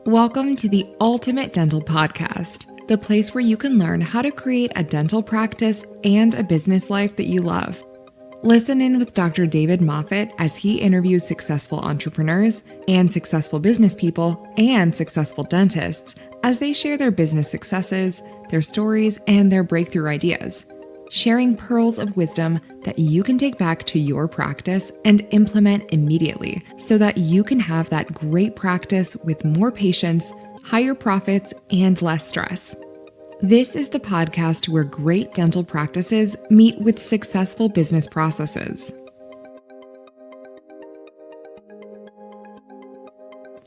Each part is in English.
Welcome to the Ultimate Dental Podcast, the place where you can learn how to create a dental practice and a business life that you love. Listen in with Dr. David Moffet as he interviews successful entrepreneurs and successful business people and successful dentists as they share their business successes, their stories, and their breakthrough ideas, sharing pearls of wisdom that you can take back to your practice and implement immediately so that you can have that great practice with more patients, higher profits, and less stress. This is the podcast where great dental practices meet with successful business processes.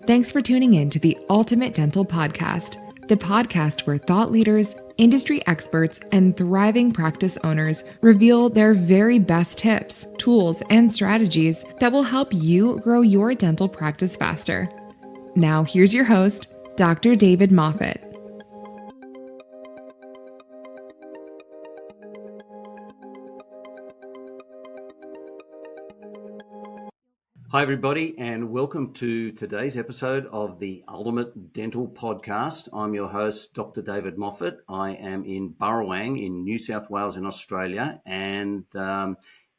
Thanks for tuning in to the Ultimate Dental Podcast, the podcast where thought leaders, industry experts, and thriving practice owners reveal their very best tips, tools, and strategies that will help you grow your dental practice faster. Now, here's your host, Dr. David Moffet. Hi, everybody, and welcome to today's episode of the Ultimate Dental Podcast. I'm your host, Dr. David Moffet. I am in Burrawang in New South Wales in Australia, and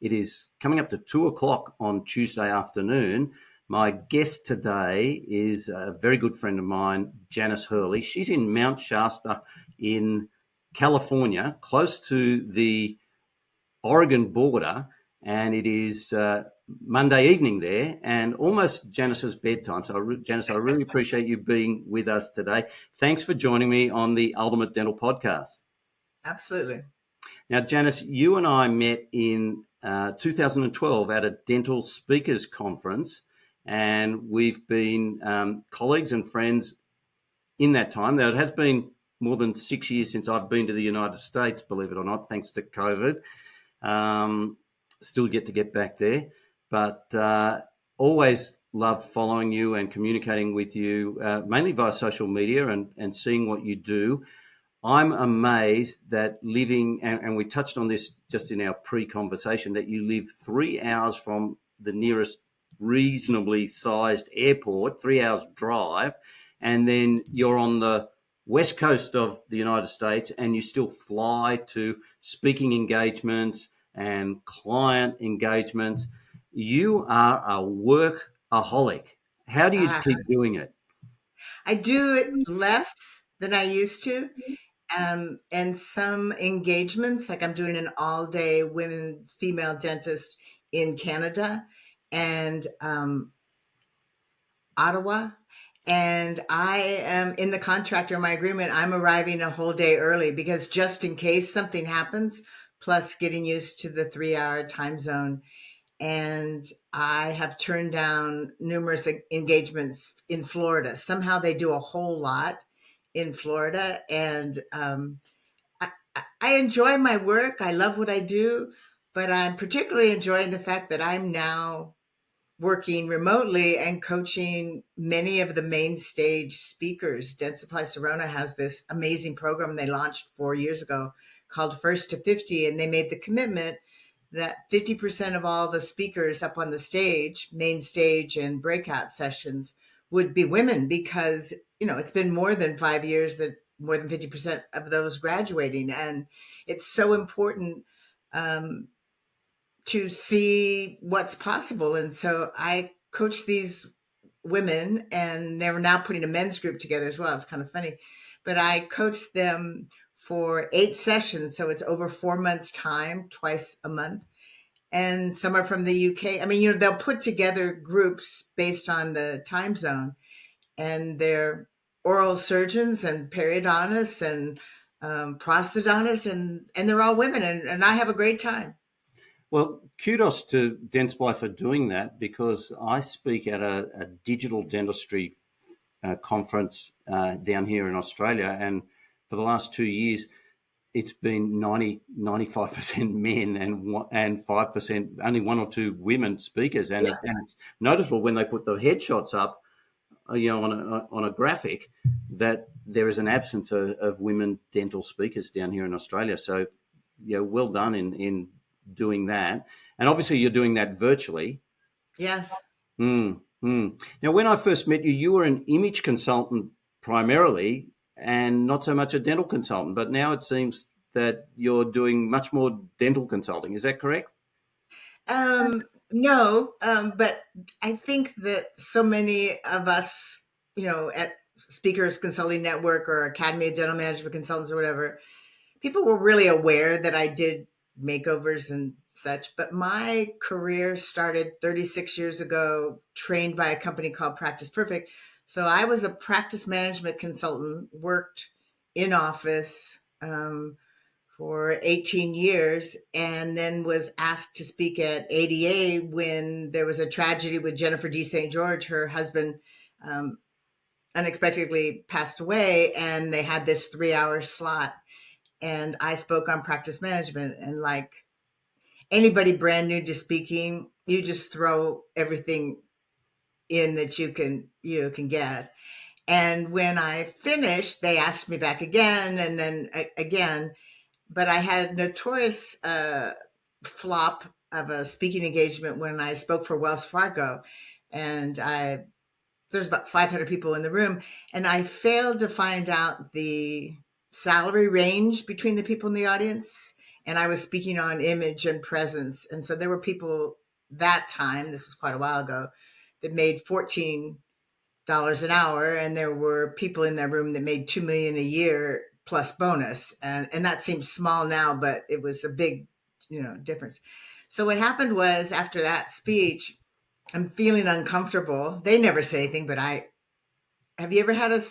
it is coming up to 2 o'clock on Tuesday afternoon. My guest today is a very good friend of mine, Janice Hurley. She's in Mount Shasta in California, close to the Oregon border, and it is Monday evening there and almost Janice's bedtime. So, Janice, I really appreciate you being with us today. Thanks for joining me on the Ultimate Dental Podcast. Absolutely. Now, Janice, you and I met in 2012 at a dental speakers conference, and we've been colleagues and friends in that time. Now, it has been more than 6 years since I've been to the United States, believe it or not, thanks to COVID. Still get to get back there, but always love following you and communicating with you, mainly via social media and seeing what you do. I'm amazed that living, and we touched on this just in our pre-conversation, that you live 3 hours from the nearest reasonably sized airport, 3 hours drive, and then you're on the west coast of the United States and you still fly to speaking engagements and client engagements. You are a workaholic. How do you keep doing it? I do it less than I used to. And some engagements, like I'm doing an all-day women's female dentist in Canada and Ottawa. And I am in the contract or my agreement, I'm arriving a whole day early because just in case something happens, plus getting used to the 3-hour time zone. And I have turned down numerous engagements in Florida. Somehow they do a whole lot in Florida. And I enjoy my work. I love what I do, but I'm particularly enjoying the fact that I'm now working remotely and coaching many of the main stage speakers. Dentsply Sirona has this amazing program they launched 4 years ago called First to 50, and they made the commitment that 50% of all the speakers up on the stage, main stage and breakout sessions, would be women because, it's been more than 5 years that more than 50% of those graduating. And it's so important to see what's possible. And so I coach these women, and they're now putting a men's group together as well. It's kind of funny, but I coach them for 8 sessions. So it's over 4 months time, twice a month. And some are from the UK. I mean, they'll put together groups based on the time zone, and they're oral surgeons and periodontists and prosthodontists, and they're all women. And I have a great time. Well, kudos to Dentsply for doing that, because I speak at a digital dentistry conference down here in Australia, and for the last 2 years, it's been 95% men and 5%, only 1 or 2 women speakers. And it's noticeable when they put the headshots up, on a graphic, that there is an absence of women dental speakers down here in Australia. So, well done in doing that. And obviously you're doing that virtually. Yes. Now, when I first met you, you were an image consultant primarily and not so much a dental consultant, but now it seems that you're doing much more dental consulting. Is that correct? No, but I think that so many of us, at Speakers Consulting Network or Academy of Dental Management Consultants or whatever, people were really aware that I did makeovers and such. But my career started 36 years ago, trained by a company called Practice Perfect. So I was a practice management consultant, worked in office, for 18 years, and then was asked to speak at ADA when there was a tragedy with Jennifer D. St. George. Her husband um, unexpectedly passed away, and they had this 3-hour slot. And I spoke on practice management. And like anybody brand new to speaking, you just throw everything in that you can get. And when I finished, they asked me back again, and then again. But I had a notorious flop of a speaking engagement when I spoke for Wells Fargo, and there's about 500 people in the room, and I failed to find out the salary range between the people in the audience, and I was speaking on image and presence, and so there were people that time, this was quite a while ago, that made $14 an hour, and there were people in that room that made $2 million a year plus bonus, and that seems small now, but it was a big, difference. So what happened was, after that speech, I'm feeling uncomfortable. They never say anything, but have you ever had a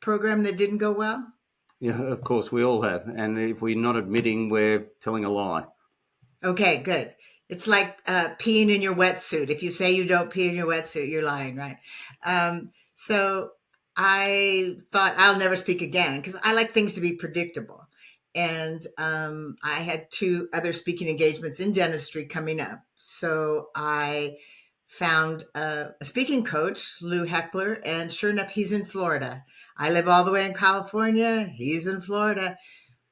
program that didn't go well? Yeah, of course, we all have. And if we're not admitting, we're telling a lie. Okay, good. It's like peeing in your wetsuit. If you say you don't pee in your wetsuit, you're lying, right? So I thought I'll never speak again because I like things to be predictable. And I had 2 other speaking engagements in dentistry coming up. So I found a speaking coach, Lou Heckler, and sure enough, he's in Florida. I live all the way in California. He's in Florida.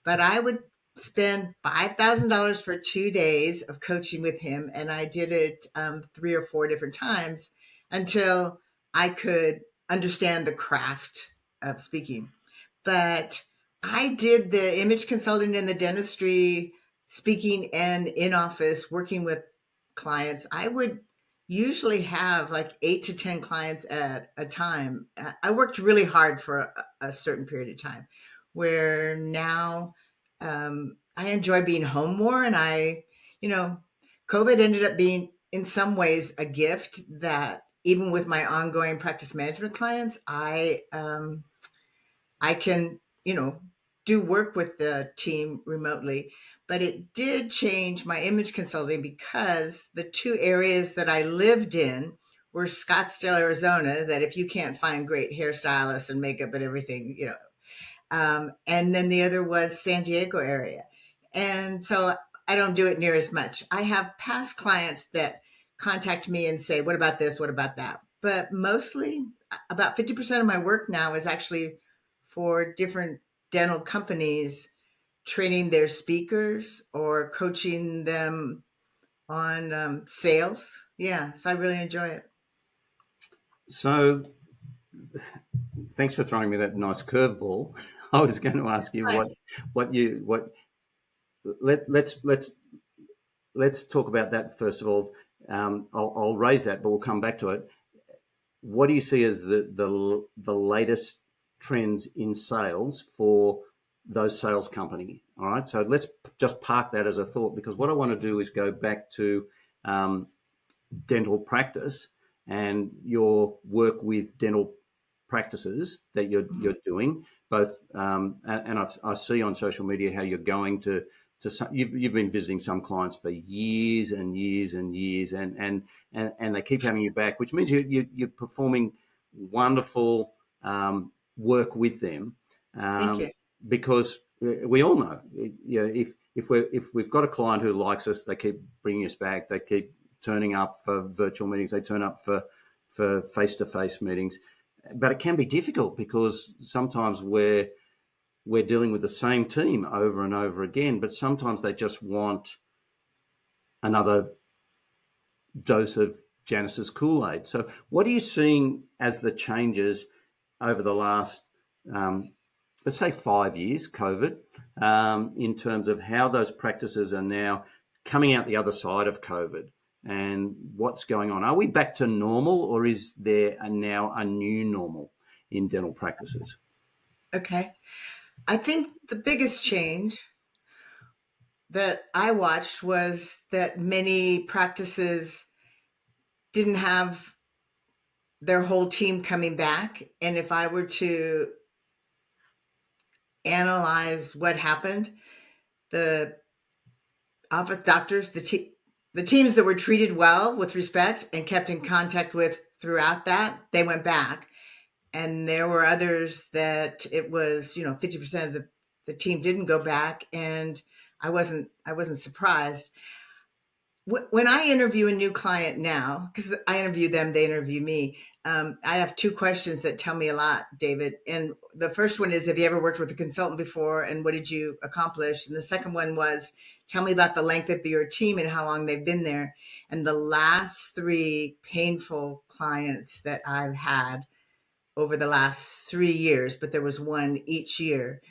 But I would spend $5,000 for 2 days of coaching with him. And I did it 3 or 4 different times until I could understand the craft of speaking. But I did the image consulting in the dentistry, speaking and in office, working with clients. I would usually have like 8 to 10 clients at a time. I worked really hard for a certain period of time, where now I enjoy being home more. And COVID ended up being in some ways a gift that even with my ongoing practice management clients, I can, do work with the team remotely. But it did change my image consulting because the 2 areas that I lived in were Scottsdale, Arizona, that if you can't find great hairstylists and makeup and everything, and then the other was San Diego area. And so I don't do it near as much. I have past clients that contact me and say, what about this? What about that? But mostly about 50% of my work now is actually for different dental companies, training their speakers or coaching them on sales. Yeah. So I really enjoy it. So thanks for throwing me that nice curveball. I was going to ask you what let's talk about that first of all. I'll raise that, but we'll come back to it. What do you see as the latest trends in sales for those sales company? All right, so let's just park that as a thought, because what I want to do is go back to dental practice and your work with dental practices that you're doing both, and I see on social media how you're going to some, you've been visiting some clients for years and years and years, and they keep having you back, which means you're performing wonderful work with them. Thank you. Because we all know, if we've got a client who likes us, they keep bringing us back. They keep turning up for virtual meetings. They turn up for face-to-face meetings. But it can be difficult because sometimes we're dealing with the same team over and over again, but sometimes they just want another dose of Janice's Kool-Aid. So what are you seeing as the changes over the last, let's say 5 years, COVID, in terms of how those practices are now coming out the other side of COVID and what's going on? Are we back to normal, or is there now a new normal in dental practices? Okay. I think the biggest change that I watched was that many practices didn't have their whole team coming back. And if I were to analyze what happened, the office doctors, the teams that were treated well with respect and kept in contact with throughout that, they went back. And there were others that it was, 50% of the team didn't go back. And I wasn't surprised. When I interview a new client now, because I interview them, they interview me, I have two questions that tell me a lot, David. And the first one is, have you ever worked with a consultant before, and what did you accomplish? And the second one was, tell me about the length of your team and how long they've been there. And the last three painful clients that I've had over the last 3 years, but there was one each year,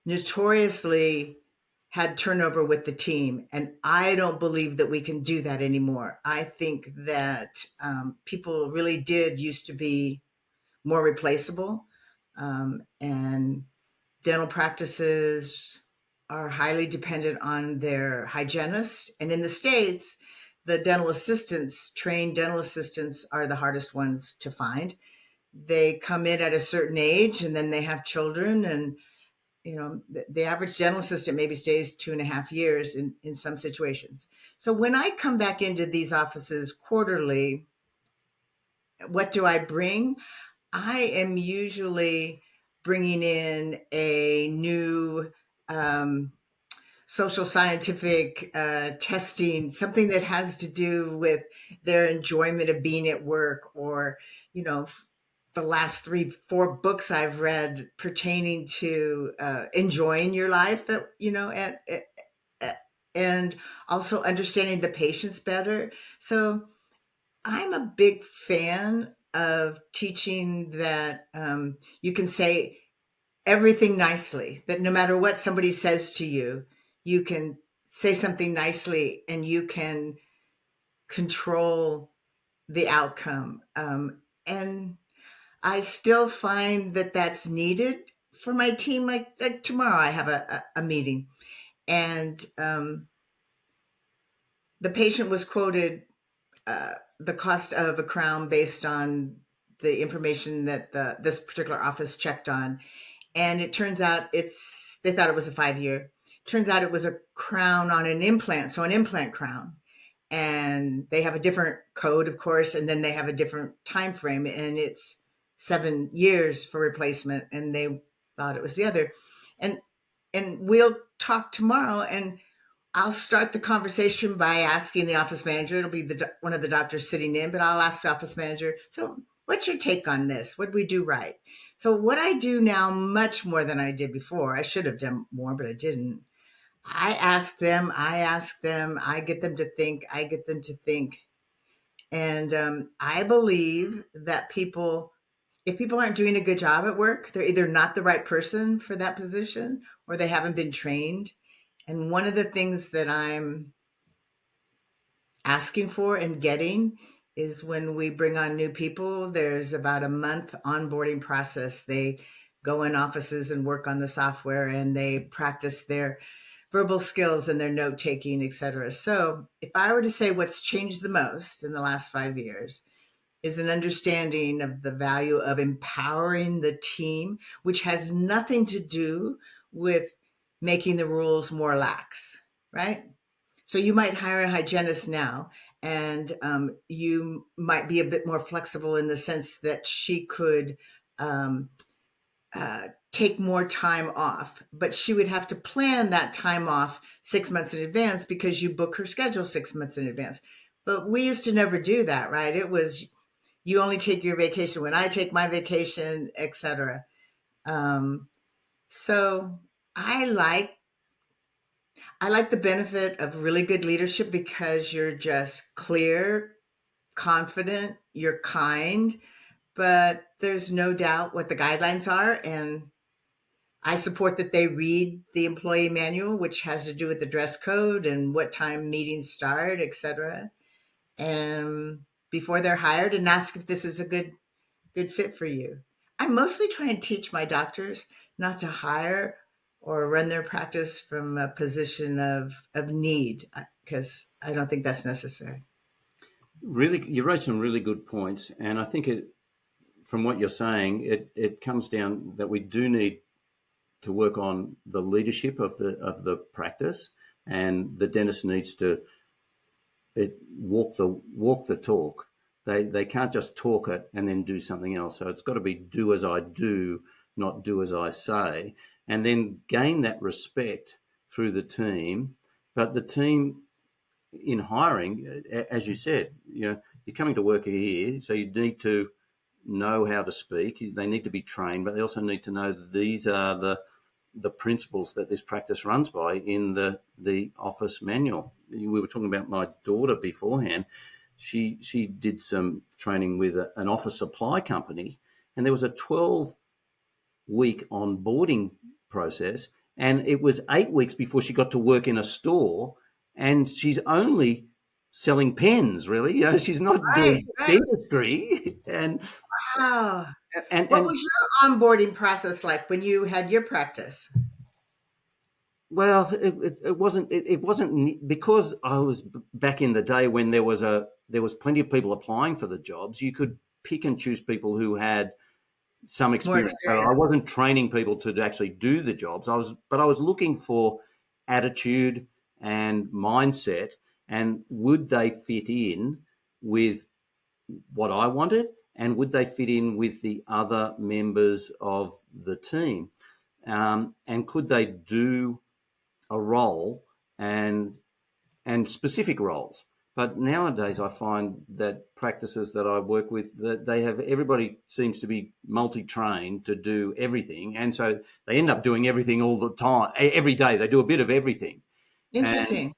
notoriously had turnover with the team. And I don't believe that we can do that anymore. I think that people really did used to be more replaceable. And dental practices are highly dependent on their hygienists. And in the States, the dental assistants, trained dental assistants, are the hardest ones to find. They come in at a certain age and then they have children, and the average dental assistant maybe stays 2.5 years in some situations. So when I come back into these offices quarterly, what do I bring? I am usually bringing in a new social scientific testing, something that has to do with their enjoyment of being at work, or, the last 3-4 books I've read pertaining to enjoying your life, and also understanding the patients better. So I'm a big fan of teaching that you can say everything nicely, that no matter what somebody says to you, you can say something nicely and you can control the outcome. And I still find that that's needed for my team. Like tomorrow, I have a meeting, and the patient was quoted the cost of a crown based on the information that this particular office checked on, and it turns out they thought it was a 5-year. Turns out it was a crown on an implant, so an implant crown. And they have a different code, of course, and then they have a different time frame, and it's 7 years for replacement, and they thought it was the other. And we'll talk tomorrow, and I'll start the conversation by asking the office manager. It'll be one of the doctors sitting in, but I'll ask the office manager, so what's your take on this? What did we do right? So what I do now, much more than I did before, I should have done more, but I didn't. I ask them, I get them to think, And I believe that if people aren't doing a good job at work, they're either not the right person for that position or they haven't been trained. And one of the things that I'm asking for and getting is, when we bring on new people, there's about a month onboarding process. They go in offices and work on the software, and they practice their verbal skills and their note taking, etc. So if I were to say what's changed the most in the last 5 years, is an understanding of the value of empowering the team, which has nothing to do with making the rules more lax, right? So you might hire a hygienist now, and you might be a bit more flexible in the sense that she could take more time off, but she would have to plan that time off 6 months in advance because you book her schedule 6 months in advance. But we used to never do that, right? It was, you only take your vacation when I take my vacation, etc. So I I like the benefit of really good leadership because you're just clear, confident, you're kind, but there's no doubt what the guidelines are. And I support that they read the employee manual, which has to do with the dress code and what time meetings start, etc. And before they're hired, and ask if this is a good fit for you. I mostly try and teach my doctors not to hire or run their practice from a position of need, because I don't think that's necessary. Really, you raised some really good points, and I think from what you're saying, it comes down that we do need to work on the leadership of the practice, and the dentist needs to walk the talk. They can't just talk it and then do something else. So it's got to be do as I do, not do as I say, and then gain that respect through the team. But the team in hiring, as you said, you're coming to work here, so you need to know how to speak. They need to be trained, but they also need to know these are the principles that this practice runs by in the office manual. We were talking about my daughter beforehand. She did some training with an office supply company, and there was a 12-week onboarding process, and it was 8 weeks before she got to work in a store, and she's only selling pens, really. She's not Right, doing right. dentistry. And Wow. and What was your onboarding process like when you had your practice? well, it wasn't. It wasn't because I was back in the day when there was plenty of people applying for the jobs. You could pick and choose people who had some More experience. So I experience. wasn't training people to actually do the jobs. But I was looking for attitude and mindset, and would they fit in with what I wanted, and would they fit in with the other members of the team, and could they do a role and specific roles. But nowadays, I find that practices that I work with, that they have everybody seems to be multi-trained to do everything, and so they end up doing everything all the time, every day. They do a bit of everything, and Interesting.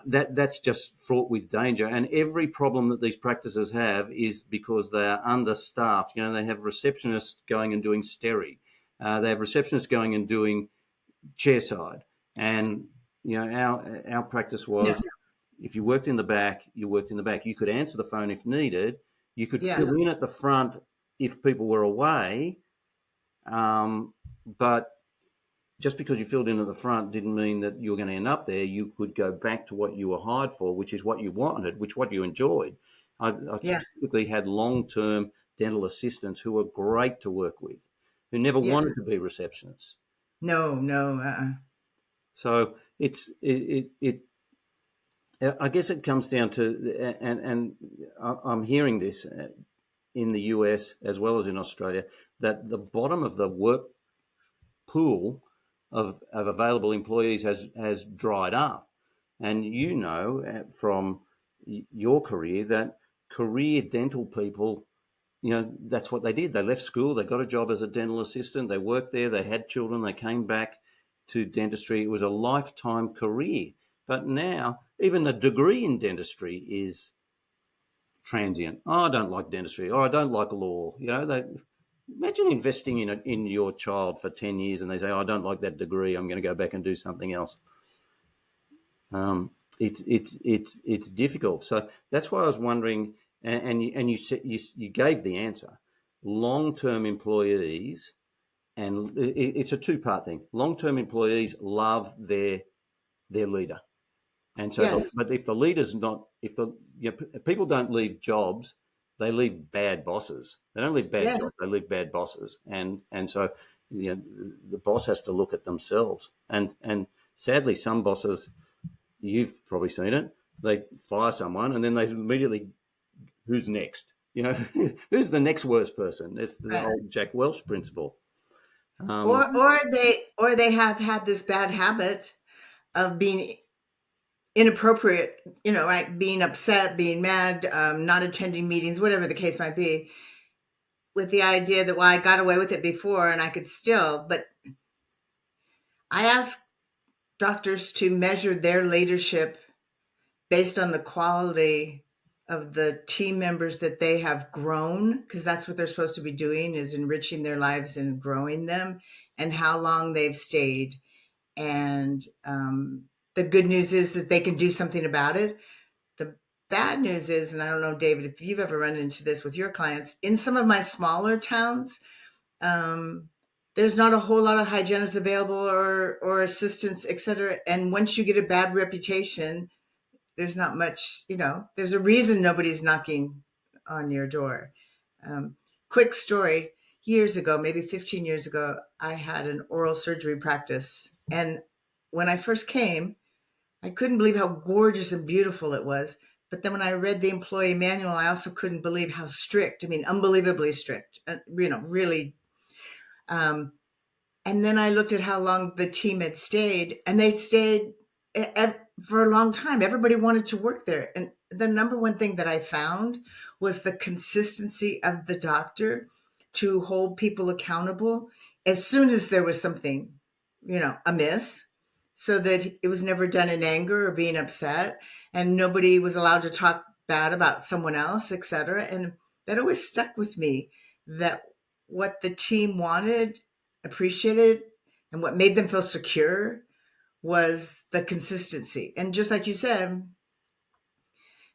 that's just fraught with danger. And every problem that these practices have is because they are understaffed. They have receptionists going and doing steri. They have receptionists going and doing chairside, and our practice Yeah. was, if you worked in the back, you worked in the back. You could answer the phone if needed. You could Yeah. fill in at the front if people were away. But just because you filled in at the front didn't mean that you were going to end up there. You could go back to what you were hired for, which is what you wanted, what you enjoyed. I Yeah. typically had long-term dental assistants who were great to work with, who never Yeah. wanted to be receptionists. No, no. So I guess it comes down to, and I'm hearing this in the US as well as in Australia, that the bottom of the work pool of available employees has dried up. And from your career that career dental people, that's what they did. They left school, they got a job as a dental assistant, they worked there, they had children, they came back to dentistry. It was a lifetime career. But now, even a degree in dentistry is transient. Oh, I don't like dentistry, or I don't like law. Imagine investing in your child for 10 years and they say, oh, I don't like that degree, I'm going to go back and do something else. It's difficult. So that's why I was wondering, and you said, you gave the answer. Long-term employees, and it's a two-part thing. Long-term employees love their leader, and so, Yes. but if the leader's not, if the people don't leave jobs, they leave bad bosses. They don't leave bad Yeah. jobs. They leave bad bosses, and so the boss has to look at themselves. And sadly, some bosses, you've probably seen it. They fire someone, and then they immediately, who's next? Who's the next worst person? It's the Right. old Jack Welch principle. Or they have had this bad habit of being inappropriate, right? Being upset, being mad, not attending meetings, whatever the case might be, with the idea that, well, I got away with it before and I could still. But I ask doctors to measure their leadership based on the quality of the team members that they have grown, because that's what they're supposed to be doing, is enriching their lives and growing them, and how long they've stayed. And the good news is that they can do something about it. The bad news is, and I don't know, David, if you've ever run into this with your clients, in some of my smaller towns, there's not a whole lot of hygienists available or assistants, et cetera. And once you get a bad reputation, there's not much, there's a reason nobody's knocking on your door. Quick story. Years ago, maybe 15 years ago, I had an oral surgery practice. And when I first came, I couldn't believe how gorgeous and beautiful it was. But then when I read the employee manual, I also couldn't believe how strict, unbelievably strict, really. And then I looked at how long the team had stayed, and they stayed for a long time. Everybody wanted to work there. And the number one thing that I found was the consistency of the doctor to hold people accountable as soon as there was something, amiss, so that it was never done in anger or being upset, and nobody was allowed to talk bad about someone else, etc. And that always stuck with me, that what the team wanted, appreciated, and what made them feel secure was the consistency. And just like you said,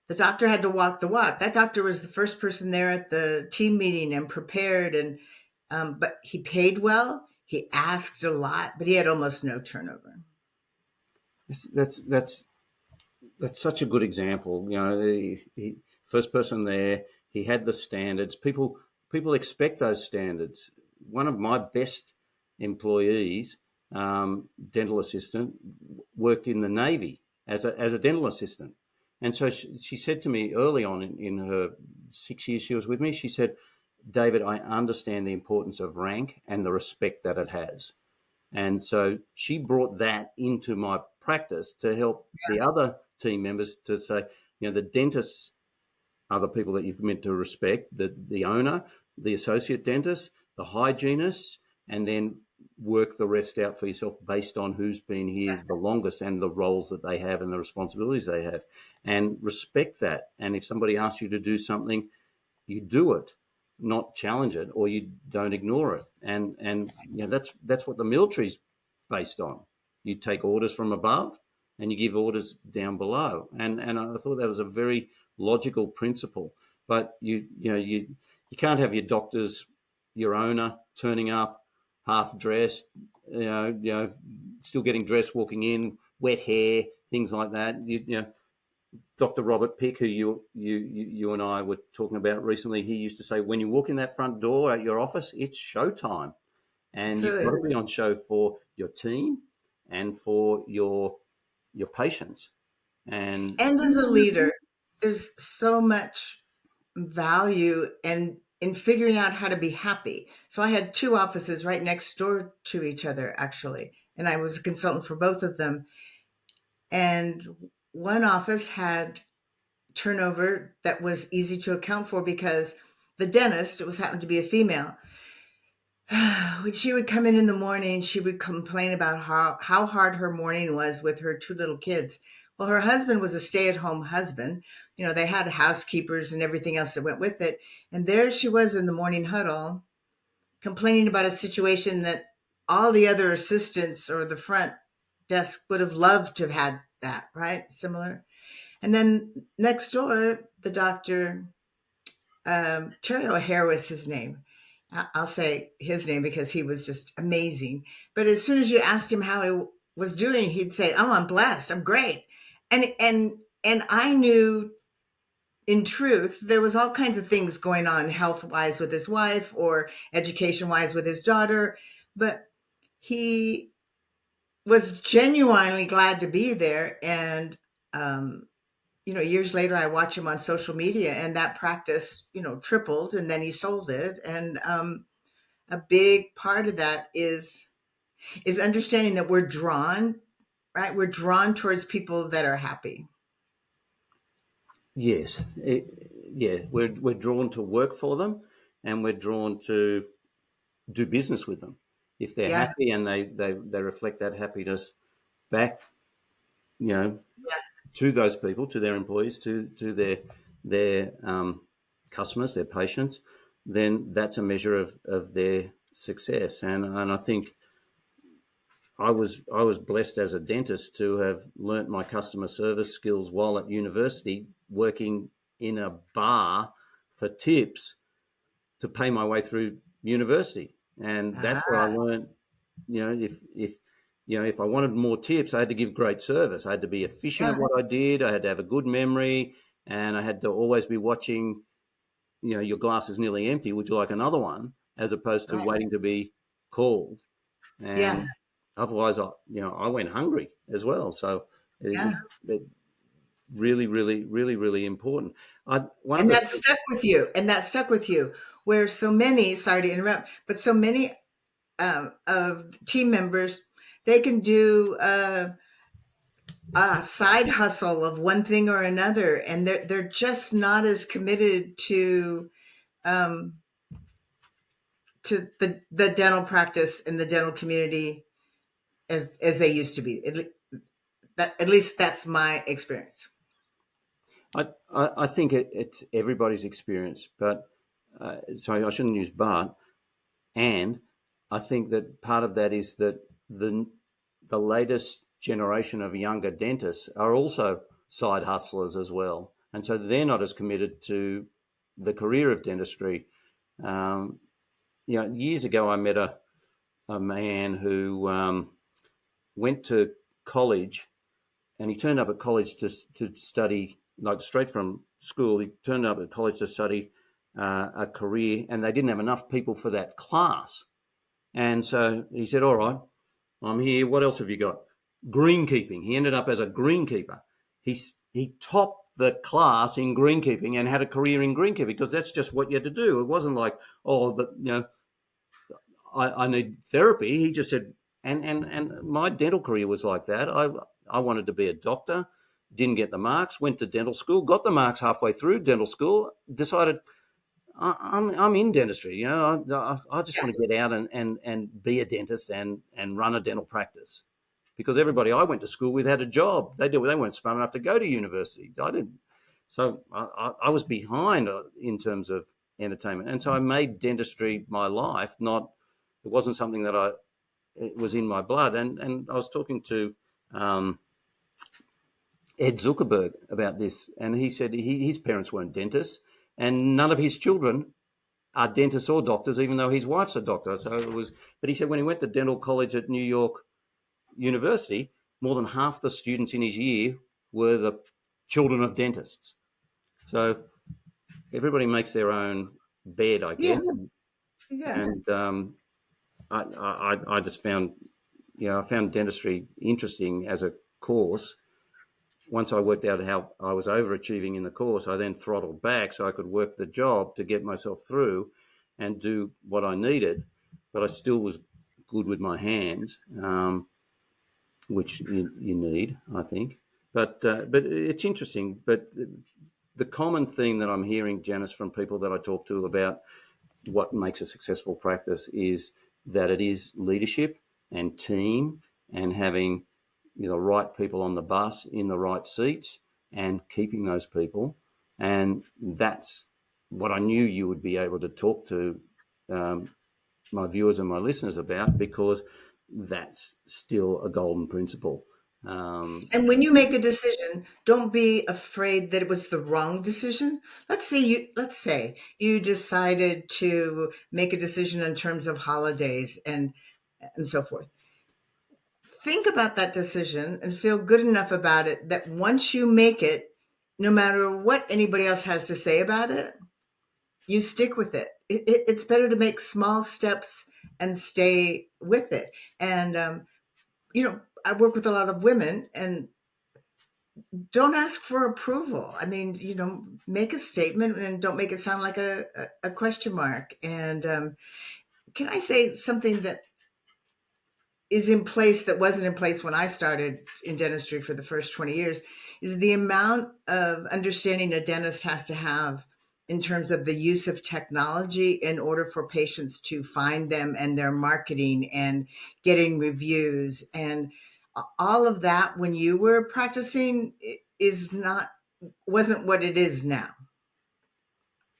the doctor had to walk the walk. That doctor was the first person there at the team meeting and prepared, and but he paid well. He asked a lot, but he had almost no turnover. That's such a good example. He first person there. He had the standards. People expect those standards. One of my best employees, dental assistant, worked in the Navy as a dental assistant. And so she said to me early on in her 6 years she was with me, she said, "David, I understand the importance of rank and the respect that it has." And so she brought that into my practice to help the other team members to say, the dentists are the people that you've meant to respect, the owner, the associate dentist, the hygienist, and then work the rest out for yourself based on who's been here the longest and the roles that they have and the responsibilities they have, and respect that. And if somebody asks you to do something, you do it, not challenge it, or you don't ignore it. And that's what the military's based on. You take orders from above and you give orders down below. And I thought that was a very logical principle. But you can't have your doctors, your owner turning up half dressed, still getting dressed, walking in, wet hair, things like that. Dr. Robert Pick, who you and I were talking about recently, he used to say, when you walk in that front door at your office, it's showtime. And you've got to be on show for your team and for your patients. And as a leader, there's so much value in figuring out how to be happy. So I had two offices right next door to each other, actually, and I was a consultant for both of them. And one office had turnover that was easy to account for because the dentist, it was happened to be a female, when she would come in the morning, she would complain about how hard her morning was with her two little kids. Well, her husband was a stay-at-home husband. They had housekeepers and everything else that went with it. And there she was in the morning huddle complaining about a situation that all the other assistants or the front desk would have loved to have had that, right? Similar. And then next door, the doctor, Terry O'Hare was his name. I'll say his name because he was just amazing. But as soon as you asked him how he was doing, he'd say, "Oh, I'm blessed. I'm great." And I knew, in truth, there was all kinds of things going on health-wise with his wife or education-wise with his daughter, but he was genuinely glad to be there. And years later, I watch him on social media, and that practice, tripled, and then he sold it. And a big part of that is understanding that we're drawn, right? We're drawn towards people that are happy. Yes, we're drawn to work for them, and we're drawn to do business with them if they're happy and they reflect that happiness back, Yeah. to those people, to their employees, to their customers, their patients, then that's a measure of their success. And I think I was blessed as a dentist to have learnt my customer service skills while at university, working in a bar for tips to pay my way through university. And that's where I Ah, learned, if I wanted more tips, I had to give great service. I had to be efficient at yeah. what I did. I had to have a good memory, and I had to always be watching. Your glass is nearly empty. Would you like another one? As opposed to Right. waiting to be called. Yeah. And otherwise, I went hungry as well. So Yeah. it really, really, really, really important. One of And the that stuck with you. And that stuck with you. Where so many, sorry to interrupt, but so many of team members, they can do a side hustle of one thing or another, and they're just not as committed um, to the dental practice and the dental community as they used to be. At least that's my experience. I think it's everybody's experience, but sorry, I shouldn't use but. And I think that part of that is that the latest generation of younger dentists are also side hustlers as well, and so they're not as committed to the career of dentistry. Um, Years ago, I met a man who went to college, and he turned up at college to study, like straight from school. He turned up at college to study a career, and they didn't have enough people for that class. And so he said, "All right, I'm here. What else have you got?" Greenkeeping. He ended up as a greenkeeper. He topped the class in greenkeeping and had a career in greenkeeping because that's just what you had to do. It wasn't like, I need therapy. He just said, and my dental career was like that. I wanted to be a doctor, didn't get the marks, went to dental school, got the marks halfway through dental school, decided I'm in dentistry. I just want to get out and be a dentist and run a dental practice because everybody I went to school with had a job. They weren't smart enough to go to university. I didn't. So I was behind in terms of entertainment, and so I made dentistry my life. Not It wasn't something that it was in my blood. And I was talking to um, Ed Zuckerberg about this, and he said his parents weren't dentists, and none of his children are dentists or doctors, even though his wife's a doctor. So it was. But he said when he went to dental college at New York University, more than half the students in his year were the children of dentists. So everybody makes their own bed, I Yeah. guess. Yeah. And I just found, I found dentistry interesting as a course. Once I worked out how I was overachieving in the course, I then throttled back so I could work the job to get myself through and do what I needed. But I still was good with my hands, which you need, I think. But it's interesting. But the common theme that I'm hearing, Janice, from people that I talk to about what makes a successful practice is that it is leadership and team and having the right people on the bus in the right seats and keeping those people. And that's what I knew you would be able to talk to um, my viewers and my listeners about, because that's still a golden principle. And when you make a decision, don't be afraid that it was the wrong decision. Let's say you decided to make a decision in terms of holidays and so forth. Think about that decision and feel good enough about it that once you make it, no matter what anybody else has to say about it, you stick with it. It's better to make small steps and stay with it. And I work with a lot of women, and don't ask for approval. I mean, make a statement and don't make it sound like a question mark. And can I say something that is in place that wasn't in place when I started in dentistry for the first 20 years, is the amount of understanding a dentist has to have in terms of the use of technology in order for patients to find them, and their marketing and getting reviews and all of that when you were practicing wasn't what it is now.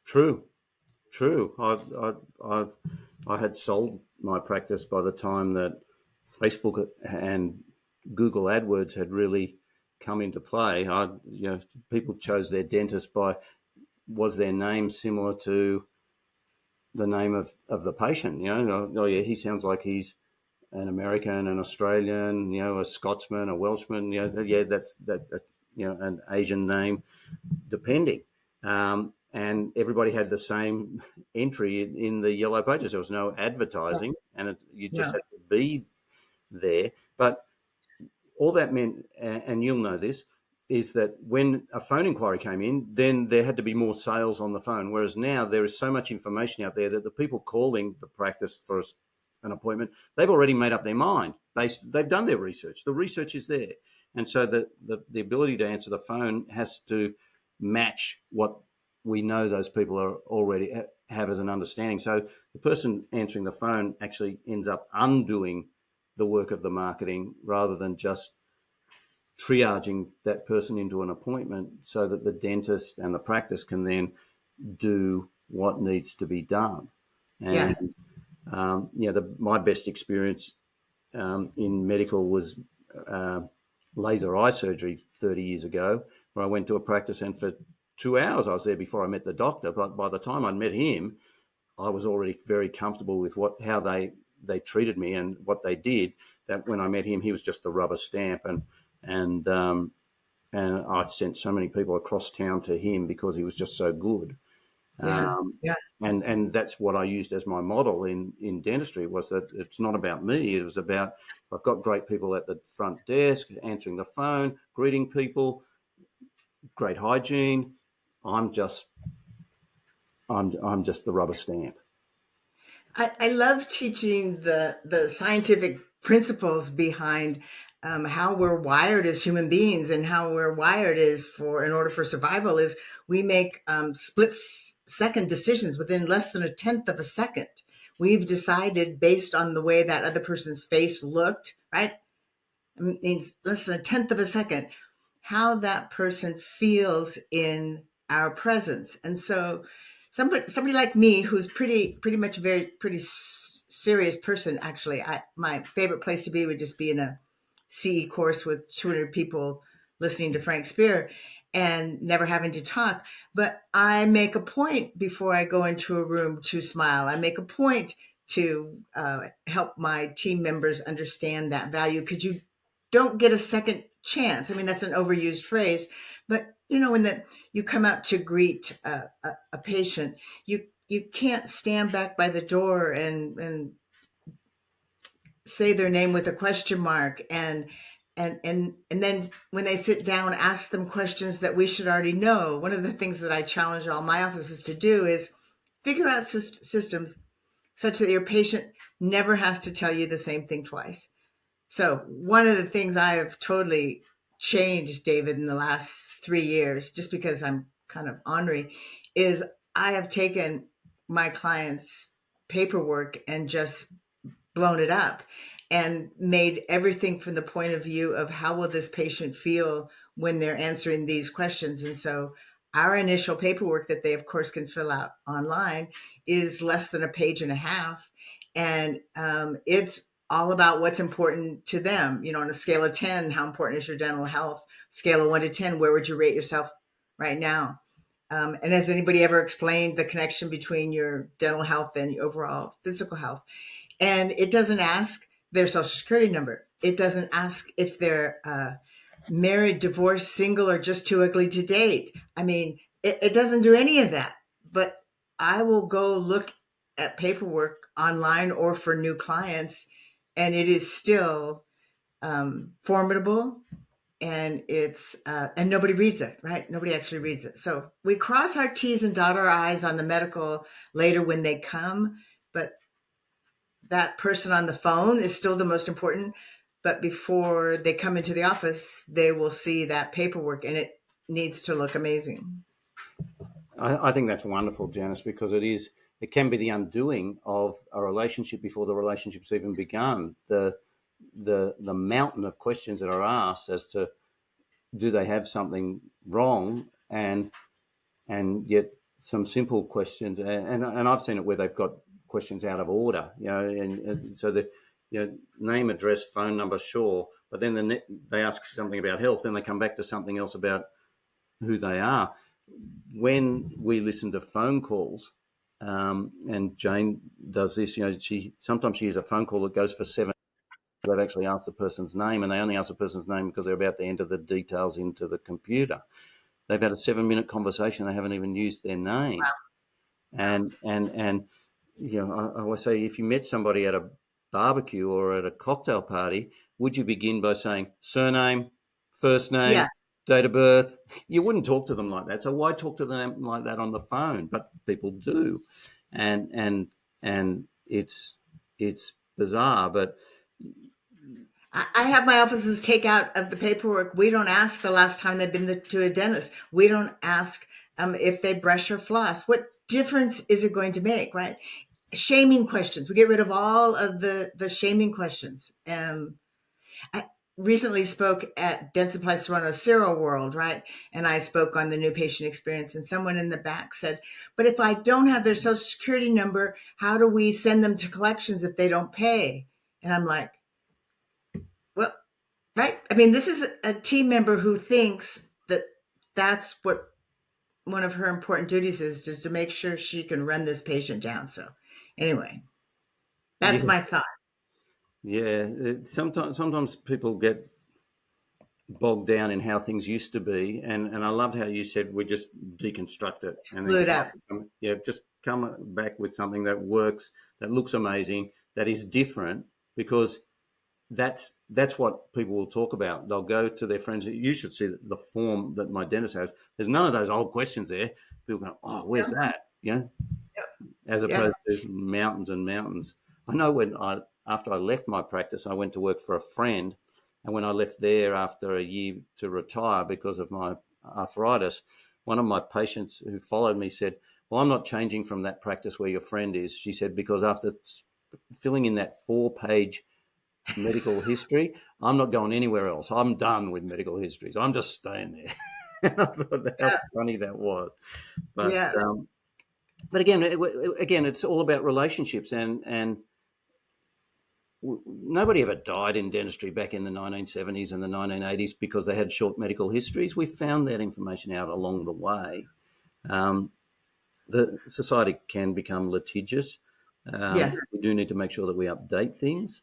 True. I had sold my practice by the time that Facebook and Google AdWords had really come into play. People chose their dentist by, was their name similar to the name of the patient? Oh yeah, he sounds like he's an American, an Australian, a Scotsman, a Welshman. Yeah, that's an Asian name, depending. And everybody had the same entry in the yellow pages. There was no advertising, and you just had to be there. But all that meant, and you'll know this, is that when a phone inquiry came in, then there had to be more sales on the phone. Whereas now there is so much information out there that the people calling the practice for an appointment, they've already made up their mind. They've done their research. The research is there. And so the ability to answer the phone has to match what we know those people are already have as an understanding. So the person answering the phone actually ends up undoing the work of the marketing rather than just triaging that person into an appointment so that the dentist and the practice can then do what needs to be done. And my best experience in medical was laser eye surgery 30 years ago, where I went to a practice, and for 2 hours I was there before I met the doctor. But by the time I met him, I was already very comfortable with how they treated me and what they did. That when I met him, he was just the rubber stamp, and I sent so many people across town to him because he was just so good. And that's what I used as my model in dentistry, was that it's not about me. It was about, I've got great people at the front desk answering the phone, greeting people, great hygiene. I'm just the rubber stamp. I love teaching the scientific principles behind how we're wired as human beings, and how we're wired is in order for survival is we make split-second decisions within less than 1/10 of a second. We've decided based on the way that other person's face looked, right? It means less than 1/10 of a second, how that person feels in our presence. And so somebody like me, who's pretty much a pretty serious person, actually, my favorite place to be would just be in a CE course with 200 people listening to Frank Spear and never having to talk. But I make a point before I go into a room to smile. I make a point to help my team members understand that value, because you don't get a second chance. I mean, that's an overused phrase, but when you come out to greet a patient, you can't stand back by the door and say their name with a question mark, and then when they sit down, ask them questions that we should already know. One of the things that I challenge all my offices to do is figure out systems such that your patient never has to tell you the same thing twice. So one of the things I have totally changed, David, in the last 3 years, just because I'm kind of ornery, is I have taken my clients' paperwork and just blown it up and made everything from the point of view of how will this patient feel when they're answering these questions. And so our initial paperwork that they, of course, can fill out online is less than a page and a half. And it's all about what's important to them. On a scale of 10, how important is your dental health? Scale of 1 to 10, where would you rate yourself right now? And has anybody ever explained the connection between your dental health and your overall physical health? And it doesn't ask their social security number. It doesn't ask if they're married, divorced, single, or just too ugly to date. I mean, it doesn't do any of that. But I will go look at paperwork online or for new clients, and it is still formidable, and it's and nobody reads it, right? Nobody actually reads it. So we cross our T's and dot our I's on the medical later when they come, but that person on the phone is still the most important. But before they come into the office, they will see that paperwork, and it needs to look amazing. I think that's wonderful, Janice, because it can be the undoing of a relationship before the relationship's even begun. The the mountain of questions that are asked as to do they have something wrong, and yet some simple questions, and I've seen it where they've got questions out of order, and so the name, address, phone number, sure, but then they ask something about health, then they come back to something else about who they are. When we listen to phone calls, and Jane does this, sometimes she has a phone call that goes for 7. They've actually asked the person's name, and they only ask the person's name because they're about to enter the details into the computer. They've had a 7-minute conversation. They haven't even used their name. Wow. And I always say, if you met somebody at a barbecue or at a cocktail party, would you begin by saying surname, first name, date of birth? You wouldn't talk to them like that. So why talk to them like that on the phone? But people do, and it's bizarre. But I have my offices take out of the paperwork. We don't ask the last time they've been to a dentist. We don't ask if they brush or floss. What difference is it going to make, right? Shaming questions. We get rid of all of the shaming questions. I recently spoke at Dent Supply Toronto Zero World, right? And I spoke on the new patient experience, and someone in the back said, but if I don't have their social security number, how do we send them to collections if they don't pay? And I'm like, well, right. I mean, this is a team member who thinks that that's what one of her important duties is, just to make sure she can run this patient down. So anyway, that's my thought. Yeah. Sometimes people get bogged down in how things used to be. And I loved how you said we just deconstruct it. And Blew it up. Just come back with something that works, that looks amazing, that is different, because that's what people will talk about. They'll go to their friends. You should see the form that my dentist has. There's none of those old questions there. People go, oh, where's that? As opposed to mountains and mountains. I know after I left my practice, I went to work for a friend. And when I left there after a year to retire because of my arthritis, one of my patients who followed me said, well, I'm not changing from that practice where your friend is. She said, because after filling in that 4-page medical history, I'm not going anywhere else. I'm done with medical histories. I'm just staying there. And I thought how funny that was. But but again, it's all about relationships, and nobody ever died in dentistry back in the 1970s and the 1980s because they had short medical histories. We found that information out along the way. The society can become litigious. We do need to make sure that we update things.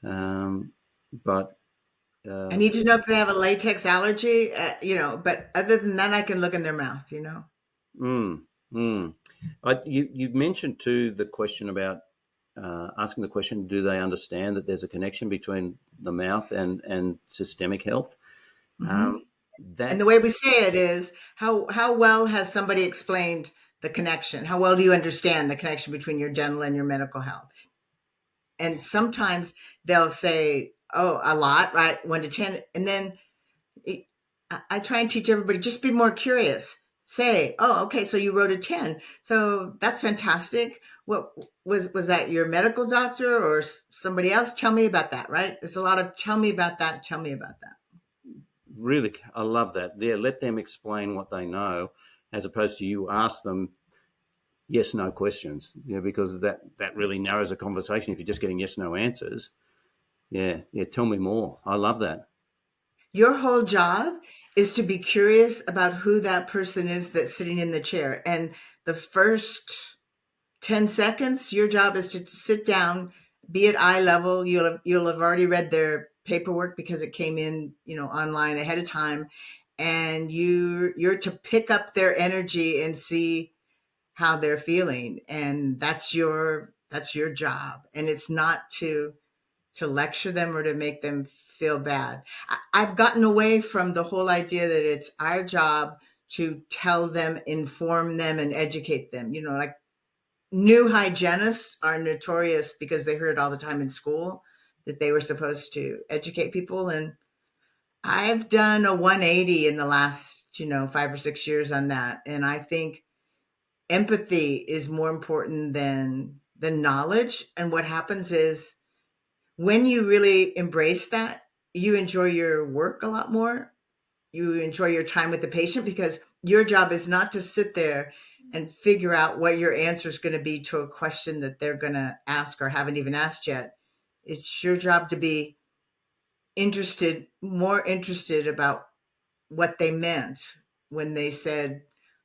But I need to know if they have a latex allergy, but other than that, I can look in their mouth, You mentioned too the question about asking the question, do they understand that there's a connection between the mouth and systemic health? Mm-hmm. And the way we say it is, how well has somebody explained the connection? How well do you understand the connection between your dental and your medical health? And sometimes they'll say, oh, a lot, right? 1 to 10. And then I try and teach everybody, just be more curious. Say, oh, okay, so you wrote a 10. So that's fantastic. What was that your medical doctor or somebody else? Tell me about that, right? It's a lot of tell me about that, tell me about that. Really, I love that. Yeah, let them explain what they know, as opposed to you ask them yes, no questions, because that really narrows a conversation if you're just getting yes, no answers. Yeah, tell me more. I love that. Your whole job is to be curious about who that person is that's sitting in the chair. And the first 10 seconds, your job is to sit down, be at eye level. You'll have already read their paperwork because it came in, online ahead of time. And you're to pick up their energy and see how they're feeling. And that's your job. And it's not to lecture them or to make them feel bad. I've gotten away from the whole idea that it's our job to tell them, inform them, and educate them. Like new hygienists are notorious because they heard all the time in school that they were supposed to educate people. And I've done a 180 in the last, 5 or 6 years on that. And I think empathy is more important than knowledge. And what happens is when you really embrace that, you enjoy your work a lot more. You enjoy your time with the patient because your job is not to sit there and figure out what your answer is going to be to a question that they're going to ask or haven't even asked yet. It's your job to be more interested about what they meant when they said,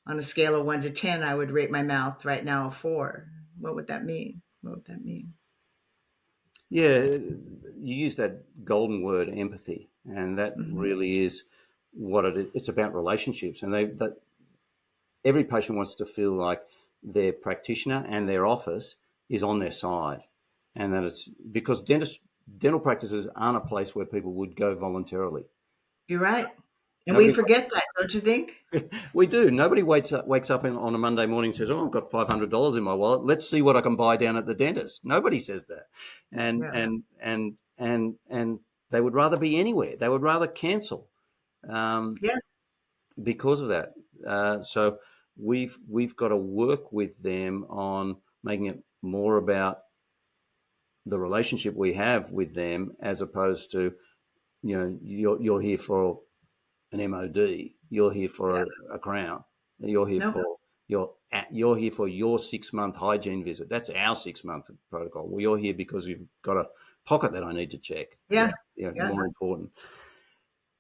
on a scale of 1 to 10, I would rate my mouth right now a 4. What would that mean? What would that mean? Yeah, you use that golden word, empathy, and that really is what it's about, relationships. And that every patient wants to feel like their practitioner and their office is on their side, and that it's because dental practices aren't a place where people would go voluntarily. You're right. And we Nobody, forget that, don't you think? we do. Nobody wakes up on a Monday morning and says, "Oh, I've got $500 in my wallet. Let's see what I can buy down at the dentist." Nobody says that, and Yeah. and they would rather be anywhere. They would rather cancel Yes. because of that. So we've got to work with them on making it more about the relationship we have with them, as opposed to, you're here for an MOD, you're here Yeah. for a crown, you're here No. for you're here for your 6-month hygiene visit. That's our 6-month protocol. Well, you're here because you've got a pocket that I need to check. Yeah. Yeah. More important.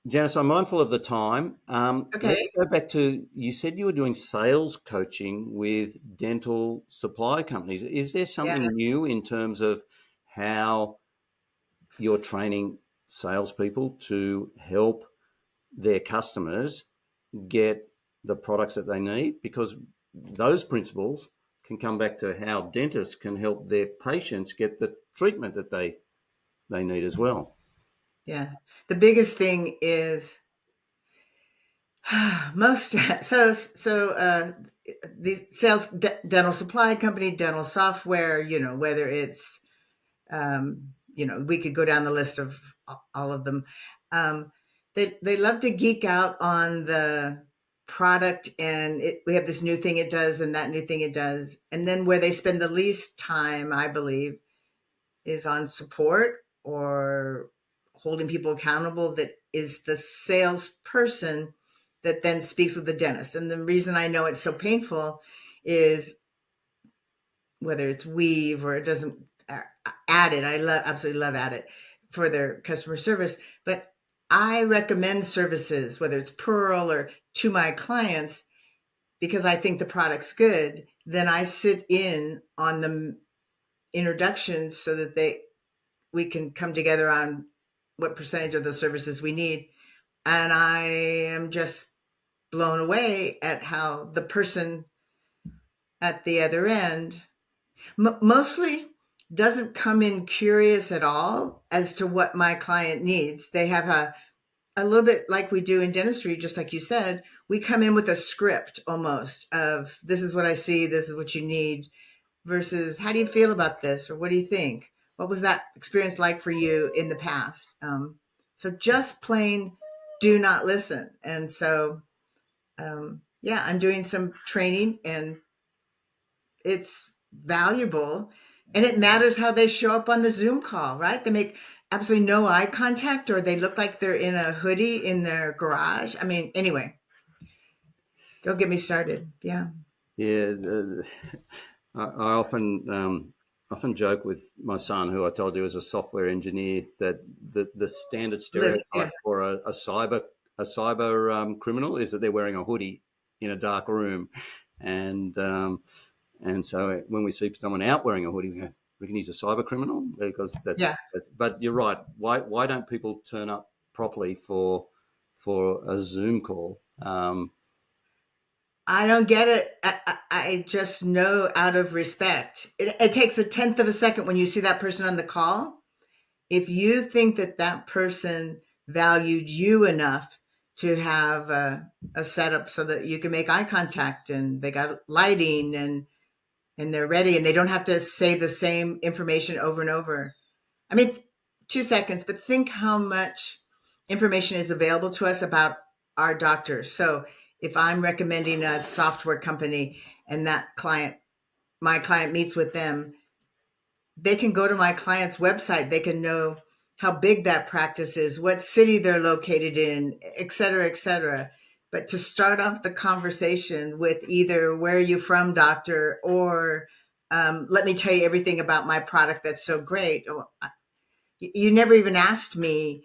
Janice, I'm mindful of the time. Let's Okay. go back to, you said you were doing sales coaching with dental supply companies. Is there Yeah. something new in terms of how you're training salespeople to help their customers get the products that they need? Because those principles can come back to how dentists can help their patients get the treatment that they need as well. Yeah. The biggest thing is most the sales dental supply company, dental software, whether it's we could go down the list of all of them. They love to geek out on the product, and we have this new thing it does and that new thing it does. And then where they spend the least time, I believe, is on support or holding people accountable. That is the salesperson that then speaks with the dentist. And the reason I know it's so painful is whether it's Weave or it doesn't add it. Absolutely love Add It for their customer service. But I recommend services, whether it's Pearl or to my clients, because I think the product's good. Then I sit in on the introductions so that we can come together on what percentage of the services we need. And I am just blown away at how the person at the other end mostly doesn't come in curious at all as to what my client needs. They have a little bit like we do in dentistry, just like you said. We come in with a script almost of, this is what I see, this is what you need, versus how do you feel about this, or what do you think? What was that experience like for you in the past? So just plain do not listen. And so, I'm doing some training, and it's valuable, and it matters how they show up on the Zoom call, right? They make absolutely no eye contact, or they look like they're in a hoodie in their garage. I mean, anyway, don't get me started. Yeah. Yeah, I often joke with my son, who I told you is a software engineer, that the standard Yeah. stereotype for a cyber criminal is that they're wearing a hoodie in a dark room, and so when we see someone out wearing a hoodie, we go, reckon he's a cyber criminal, because that's. Yeah. But you're right. Why don't people turn up properly for a Zoom call? I don't get it. I just know, out of respect. It takes a tenth of a second when you see that person on the call. If you think that person valued you enough to have a setup so that you can make eye contact, and they got lighting, and they're ready, and they don't have to say the same information over and over. I mean, 2 seconds, but think how much information is available to us about our doctors. So if I'm recommending a software company and my client meets with them, they can go to my client's website. They can know how big that practice is, what city they're located in, et cetera, et cetera. But to start off the conversation with either "where are you from, doctor?" or "let me tell you everything about my product that's so great." Or, you never even asked me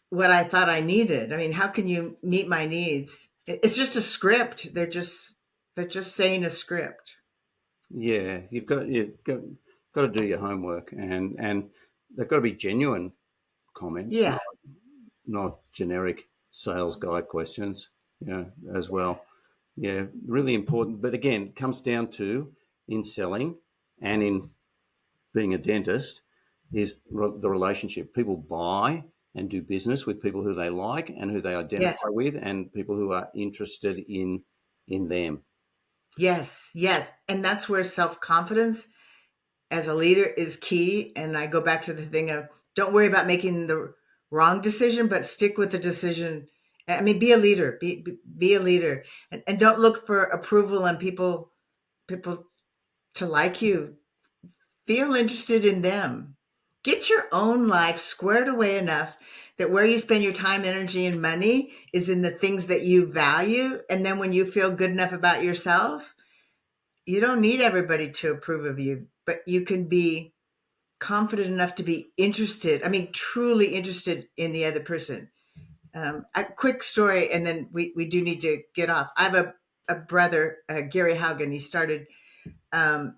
what I thought I needed. I mean, how can you meet my needs? It's just a script. They're just saying a script. Yeah, you've got to do your homework, and they've got to be genuine comments, Yeah. not generic sales guide questions, as well. Yeah, really important. But again, it comes down to in selling and in being a dentist is the relationship. People buy and do business with people who they like and who they Yes. identify with, and people who are interested in them. Yes. Yes. And that's where self-confidence as a leader is key. And I go back to the thing of don't worry about making the wrong decision, but stick with the decision. I mean, be a leader, be a leader, and don't look for approval and people to like you. Feel interested in them. Get your own life squared away enough that where you spend your time, energy, and money is in the things that you value. And then when you feel good enough about yourself, you don't need everybody to approve of you, but you can be confident enough to be interested. I mean, truly interested in the other person. A quick story, and then we do need to get off. I have a brother, Gary Haugen. He started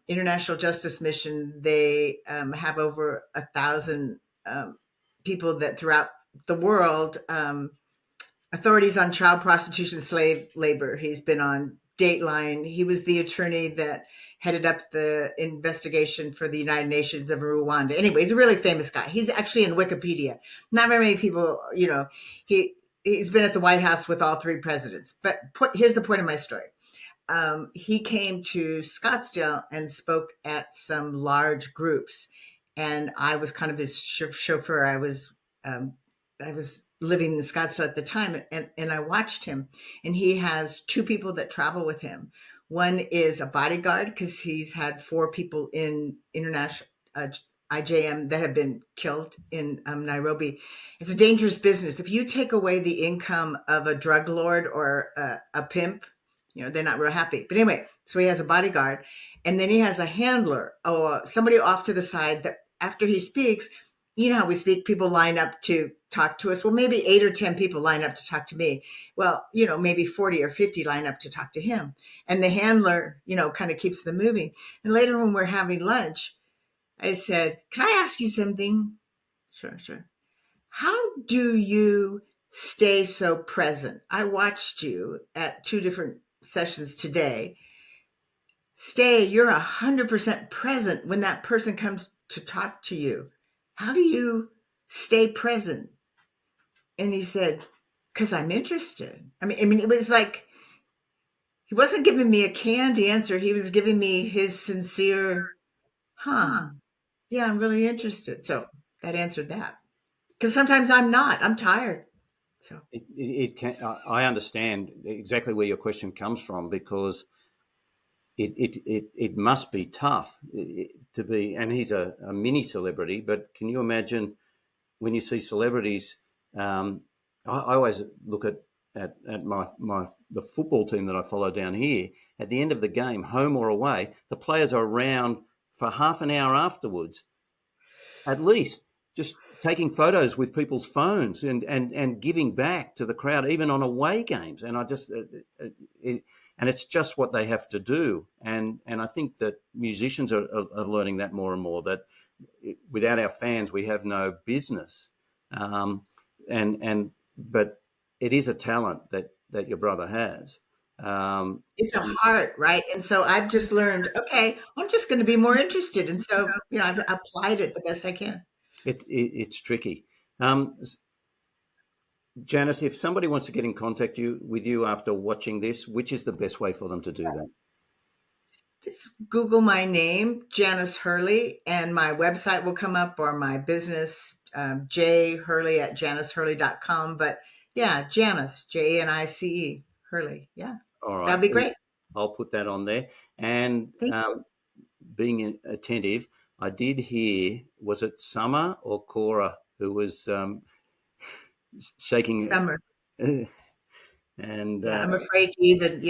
International Justice Mission. They have over 1,000 people that throughout the world, authorities on child prostitution, slave labor. He's been on Dateline. He was the attorney that headed up the investigation for the United Nations of Rwanda. Anyway, he's a really famous guy. He's actually in Wikipedia. Not very many people, he's been at the White House with all three presidents. But here's the point of my story. He came to Scottsdale and spoke at some large groups, and I was kind of his chauffeur. I was living in Scottsdale at the time, and I watched him. And he has two people that travel with him. One is a bodyguard because he's had four people in international IJM that have been killed in Nairobi. It's a dangerous business. If you take away the income of a drug lord or a pimp, they're not real happy. But anyway, so he has a bodyguard, and then he has a handler or somebody off to the side that after he speaks, you know how we speak, people line up to talk to us. Well, maybe 8 or 10 people line up to talk to me. Well, maybe 40 or 50 line up to talk to him. And the handler, kind of keeps them moving. And later when we're having lunch, I said, "Can I ask you something?" Sure, sure. How do you stay so present? I watched you at 2 different sessions today. You're 100% present when that person comes to talk to you. How do you stay present? And he said, "Because I'm interested." I mean, it was like he wasn't giving me a canned answer. He was giving me his sincere, yeah, I'm really interested. So that answered that. Because sometimes I'm not. I'm tired. So It can. I understand exactly where your question comes from because it must be tough to be. And he's a mini celebrity, but can you imagine when you see celebrities? I always look at my the football team that I follow down here. At the end of the game, home or away, the players are around for half an hour afterwards, at least, just taking photos with people's phones and giving back to the crowd, even on away games. And and it's just what they have to do. And I think that musicians are learning that more and more. That without our fans, we have no business. But it is a talent that your brother has. it's a heart, right? And so I've just learned, okay, I'm just going to be more interested. And so, I've applied it the best I can. It's tricky. Janice, if somebody wants to get in contact with you after watching this, which is the best way for them to do that? Just Google my name, Janice Hurley, and my website will come up or my business, jhurley at janicehurley.com. But yeah, Janice, Janice, Hurley. Yeah, All right. that'd be great. I'll put that on there. And Thank you. being attentive, I did hear, was it Summer or Cora who was shaking? Summer. And I'm afraid to even,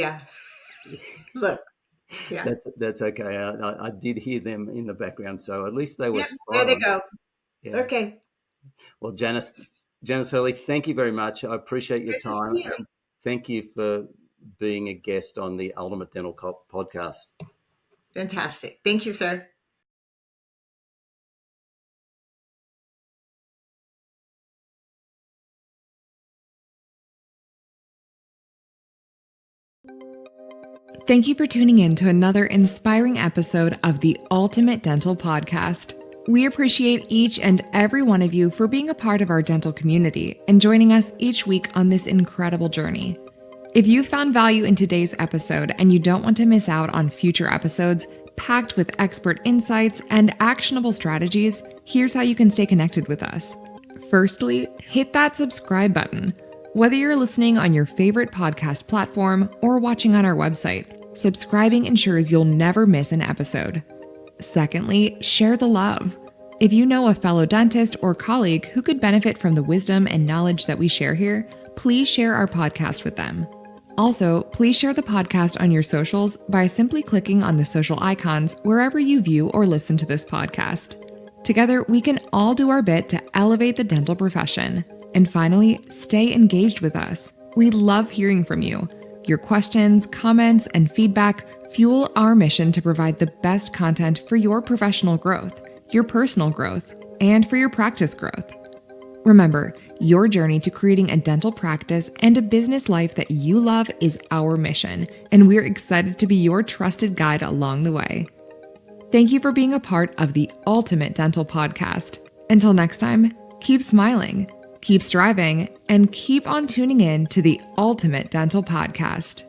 look, yeah. That's okay. I did hear them in the background, so at least they were Yep, spot there they on. go. Yeah. Okay. Well, Janice Hurley, thank you very much. I appreciate your Good to time. see you. And thank you for being a guest on the Ultimate Dental podcast. Fantastic. Thank you, sir. Thank you for tuning in to another inspiring episode of the Ultimate Dental Podcast. We appreciate each and every one of you for being a part of our dental community and joining us each week on this incredible journey. If you found value in today's episode and you don't want to miss out on future episodes packed with expert insights and actionable strategies, here's how you can stay connected with us. Firstly, hit that subscribe button. Whether you're listening on your favorite podcast platform or watching on our website, subscribing ensures you'll never miss an episode. Secondly, share the love. If you know a fellow dentist or colleague who could benefit from the wisdom and knowledge that we share here, please share our podcast with them. Also, please share the podcast on your socials by simply clicking on the social icons wherever you view or listen to this podcast. Together, we can all do our bit to elevate the dental profession. And finally, stay engaged with us. We love hearing from you. Your questions, comments, and feedback fuel our mission to provide the best content for your professional growth, your personal growth, and for your practice growth. Remember, your journey to creating a dental practice and a business life that you love is our mission, and we're excited to be your trusted guide along the way. Thank you for being a part of the Ultimate Dental Podcast. Until next time, keep smiling, keep striving, and keep on tuning in to the Ultimate Dental Podcast.